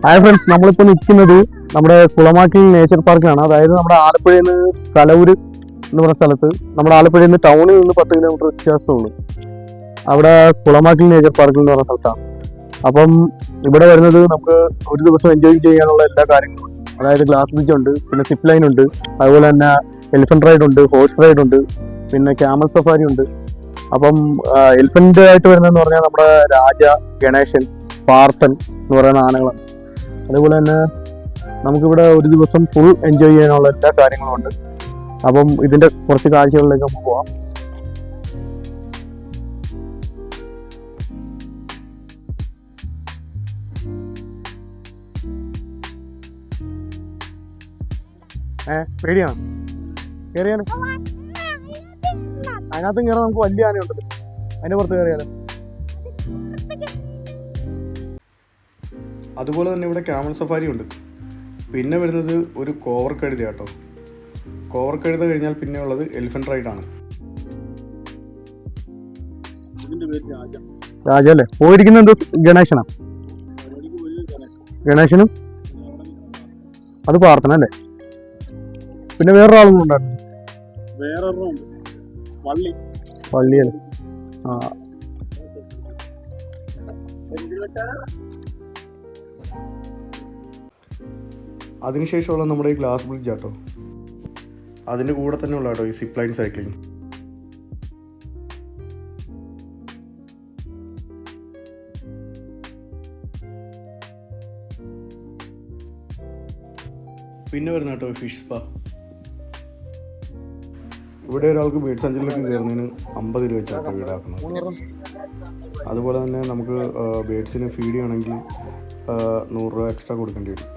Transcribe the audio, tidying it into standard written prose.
Hi friends, നമ്മളിപ്പോൾ നിൽക്കുന്നത് നമ്മുടെ കുളമാക്കിൽ നേച്ചർ പാർക്കിലാണ്. അതായത് നമ്മുടെ ആലപ്പുഴയിൽ നിന്ന് കലൂര് എന്ന് പറയുന്ന സ്ഥലത്ത്, നമ്മുടെ ആലപ്പുഴയിൽ നിന്ന് ടൗണിൽ നിന്ന് 10 കിലോമീറ്റർ വ്യത്യാസമുള്ളൂ. അവിടെ കുളമാക്കിൽ നേച്ചർ പാർക്കിൽ എന്ന് പറയുന്ന സ്ഥലത്താണ്. അപ്പം ഇവിടെ വരുന്നത് നമുക്ക് ഒരു ദിവസം എൻജോയ് ചെയ്യാനുള്ള എല്ലാ കാര്യങ്ങളും ഉണ്ട്. അതായത് ഗ്ലാസ് ബ്രിഡ്ജ് ഉണ്ട്, പിന്നെ സിപ്പ് ലൈൻ ഉണ്ട്, അതുപോലെ തന്നെ എലിഫന്റ് റൈഡ് ഉണ്ട്, ഹോഴ്സ് റൈഡ് ഉണ്ട്, പിന്നെ ക്യാമൽ സഫാരി ഉണ്ട്. അപ്പം എലിഫന്റ് ആയിട്ട് വരുന്നതെന്ന് പറഞ്ഞാൽ നമ്മുടെ രാജ, ഗണേശൻ, പാർത്ഥൻ എന്ന് പറയുന്ന ആനകളാണ്. അതുപോലെ തന്നെ നമുക്കിവിടെ ഒരു ദിവസം ഫുൾ എൻജോയ് ചെയ്യാനുള്ള എല്ലാ കാര്യങ്ങളും ഉണ്ട്. അപ്പം ഇതിന്റെ കുറച്ച് കാഴ്ചകളിലേക്ക് നമുക്ക് പോവാം. പേടിയാണ് കയറിയാലും അതിനകത്തും കയറാൻ നമുക്ക് വലിയ ആനയുണ്ടല്ലോ, അതിന്റെ പുറത്ത് കയറിയാലും. അതുപോലെ തന്നെ ഇവിടെ ക്യാമൽ സഫാരി ഉണ്ട്. പിന്നെ വരുന്നത് ഒരു കോവർ കഴുത കേട്ടോ. കോവർ കഴുത കഴിഞ്ഞാൽ പിന്നെ ഉള്ളത് എലിഫന്റ് റൈഡാണ്. രാജ അല്ലേ? പോയിരിക്കുന്നത് എന്ത് ഗണേശനാ? ഗണേശനും അത് പ്രാർത്ഥന അല്ലേ? പിന്നെ വേറൊരാളൊന്നും ഉണ്ടായിരുന്നു, പള്ളിയല്ലേ? ആ, അതിനുശേഷമുള്ള നമ്മുടെ ഈ ഗ്ലാസ് ബ്രിഡ്ജ് ആട്ടോ. അതിൻ്റെ കൂടെ തന്നെ ഉള്ള കേട്ടോ ഈ സിപ്പ് ലൈൻ സൈക്ലിംഗ്. പിന്നെ വരുന്ന കേട്ടോ ഫിഷ് സ്പാ. ഇവിടെ ഒരാൾക്ക് ബേഡ് സെഞ്ചുറിയിലേക്ക് കയറുന്നതിന് 50 രൂപ വെച്ചാട്ടോ ഈടാക്കുന്നത്. അതുപോലെ തന്നെ നമുക്ക് ബേഡ്സിന് ഫീഡ് ചെയ്യണമെങ്കിൽ 100 രൂപ എക്സ്ട്രാ കൊടുക്കേണ്ടി വരും.